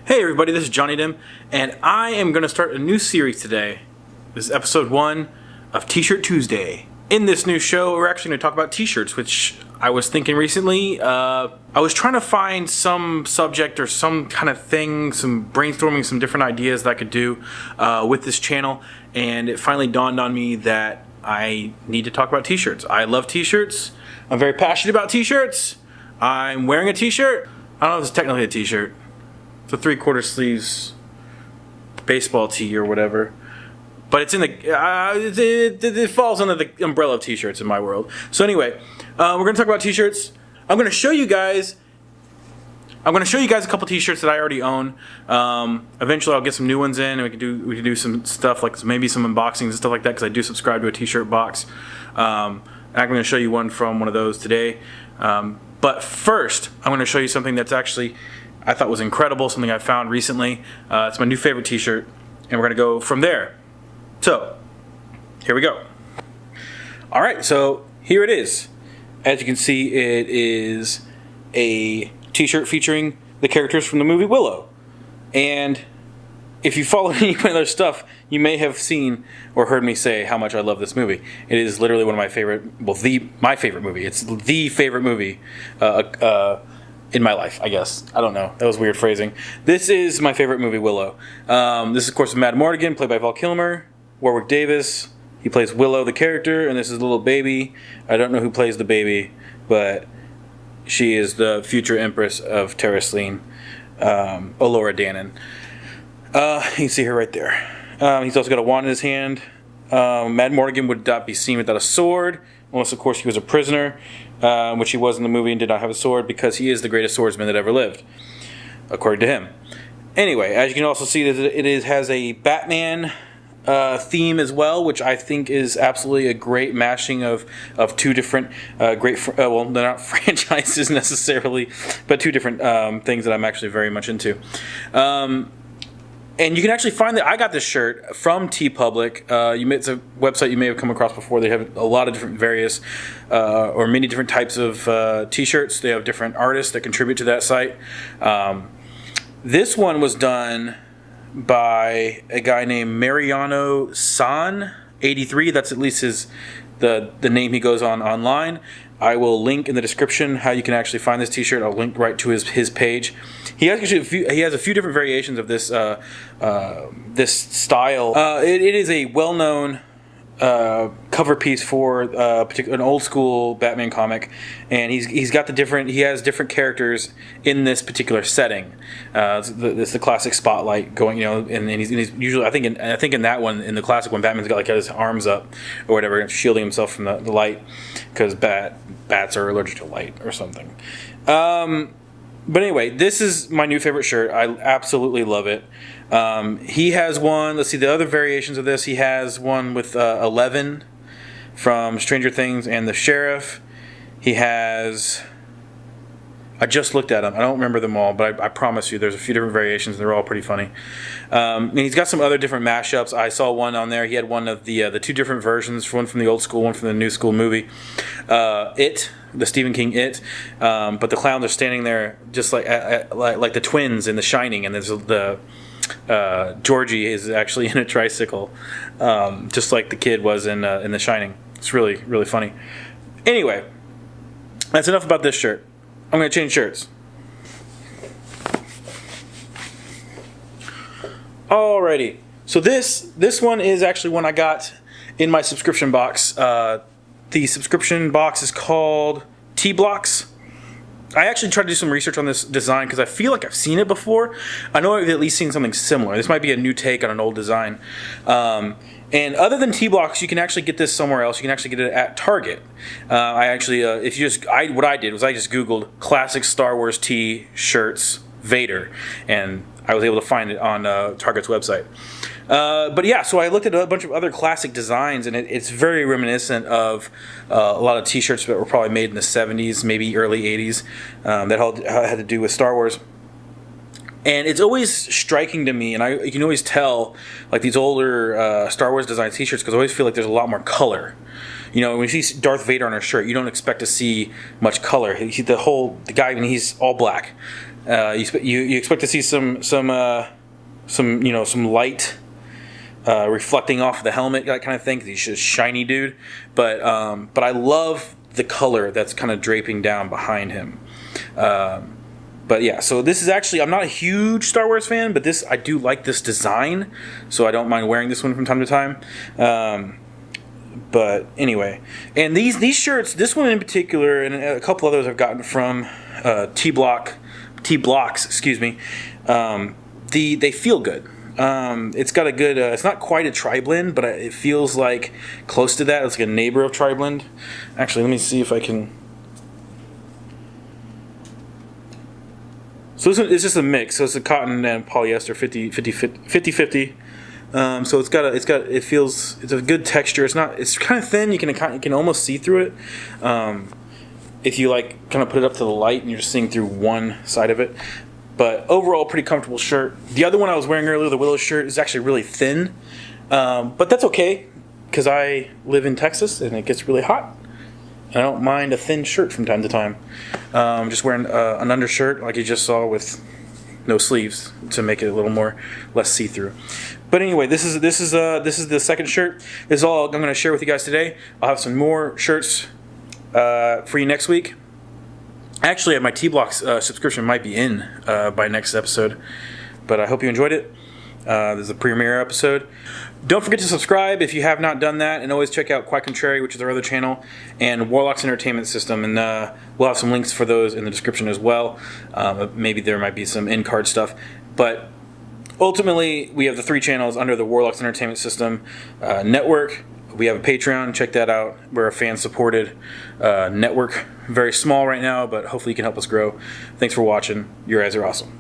Hey everybody, this is Johnny Dim, and I am going to start a new series today. This is episode 1 of T-shirt Tuesday. In this new show, we're actually going to talk about t-shirts, which I was thinking recently. I was trying to find some subject or some kind of thing, some brainstorming, some different ideas that I could do with this channel, and it finally dawned on me that I need to talk about t-shirts. I love t-shirts. I'm very passionate about t-shirts. I'm wearing a t-shirt. I don't know if it's technically a t-shirt. It's a 3/4 sleeves baseball tee or whatever, but it's in the it falls under the umbrella of t-shirts in my world. So anyway, we're gonna talk about t-shirts. I'm gonna show you guys a couple t-shirts that I already own. Eventually, I'll get some new ones in, and we can do some stuff like maybe some unboxings and stuff like that because I do subscribe to a t-shirt box. And I'm gonna show you one from one of those today. But first, I'm gonna show you something that's actually I thought was incredible, something I found recently. It's my new favorite t-shirt, and we're going to go from there. So, here we go. Alright, so here it is. As you can see, it is a t-shirt featuring the characters from the movie Willow. And if you follow any of my other stuff, you may have seen or heard me say how much I love this movie. It is literally one of my favorite, well, my favorite movie. It's the favorite movie in my life, I guess. I don't know. That was weird phrasing. This is my favorite movie, Willow. This is, of course, Mad Mortigan, played by Val Kilmer. Warwick Davis. He plays Willow, the character, and this is a little baby. I don't know who plays the baby, but she is the future Empress of Terrasleen, Allura Dannon. You can see her right there. He's also got a wand in his hand. Mad Mortigan would not be seen without a sword, unless, of course, he was a prisoner, which he was in the movie and did not have a sword because he is the greatest swordsman that ever lived, according to him. Anyway, as you can also see, it has a Batman theme as well, which I think is absolutely a great mashing of two different well, they're not franchises necessarily, but two different things that I'm actually very much into. And you can actually find that I got this shirt from TeePublic. It's a website you may have come across before. They have a lot of different various or many different types of t-shirts. They have different artists that contribute to that site. This one was done by a guy named Mariano San 83. That's at least the name he goes on online. I will link in the description how you can actually find this t-shirt. I'll link right to his page. He has a few different variations of this this style. It is a well-known cover piece for an old school Batman comic, and he has different characters in this particular setting. It's the classic spotlight going, and he's usually I think in that one, in the classic one, Batman's got his arms up or whatever, shielding himself from the light because bats are allergic to light or something. But anyway, this is my new favorite shirt. I absolutely love it. He has one, let's see, the other variations of this. He has one with Eleven from Stranger Things and the Sheriff. He has, I just looked at them. I don't remember them all, but I promise you there's a few different variations, and they're all pretty funny. And he's got some other different mashups. I saw one on there. He had one of the two different versions, one from the old school, one from the new school movie. The Stephen King It, but the clowns are standing there just like the twins in The Shining, and there's Georgie is actually in a tricycle, just like the kid was in The Shining. It's really, really funny. Anyway, that's enough about this shirt. I'm going to change shirts. Alrighty, so this one is actually one I got in my subscription box. The subscription box is called T-Blocks. I actually tried to do some research on this design because I feel like I've seen it before. I know I've at least seen something similar. This might be a new take on an old design. And other than T-Blocks, you can actually get this somewhere else. You can actually get it at Target. What I did was I just Googled classic Star Wars T-shirts Vader, and I was able to find it on Target's website. But yeah, so I looked at a bunch of other classic designs, and it's very reminiscent of a lot of t-shirts that were probably made in the 70s, maybe early 80s, that all had to do with Star Wars. And it's always striking to me, and you can always tell, like these older Star Wars design t-shirts, because I always feel like there's a lot more color. When you see Darth Vader on a shirt, you don't expect to see much color. The guy, he's all black. You expect to see some light reflecting off the helmet, that kind of thing. 'Cause he's just a shiny dude, but I love the color that's kind of draping down behind him. But yeah, so this is actually, I'm not a huge Star Wars fan, but I do like this design, so I don't mind wearing this one from time to time. But anyway, and these shirts, this one in particular, and a couple others I've gotten from T-Blocks, excuse me. They feel good. It's got a good. It's not quite a tri-blend, but it feels like close to that. It's like a neighbor of tri-blend. Actually, let me see if I can. So this one is just a mix. So it's a cotton and polyester 50-50. So it feels, it's a good texture. It's kind of thin. You can almost see through it. If you like kind of put it up to the light and you're just seeing through one side of it. But overall, pretty comfortable shirt. The other one I was wearing earlier, the Willow shirt, is actually really thin. But that's okay, because I live in Texas and it gets really hot. I don't mind a thin shirt from time to time. I'm just wearing an undershirt like you just saw with no sleeves to make it a little less see-through. But anyway, this is the second shirt. This is all I'm going to share with you guys today. I'll have some more shirts for you next week. Actually, my T-Blocks subscription might be in by next episode, but I hope you enjoyed it. This is a premiere episode. Don't forget to subscribe if you have not done that, and always check out Quite Contrary, which is our other channel, and Warlock's Entertainment System, and we'll have some links for those in the description as well. Maybe there might be some in-card stuff, but ultimately, we have the 3 channels under the Warlock's Entertainment System network. We have a Patreon. Check that out. We're a fan-supported network. Very small right now, but hopefully you can help us grow. Thanks for watching. You guys are awesome.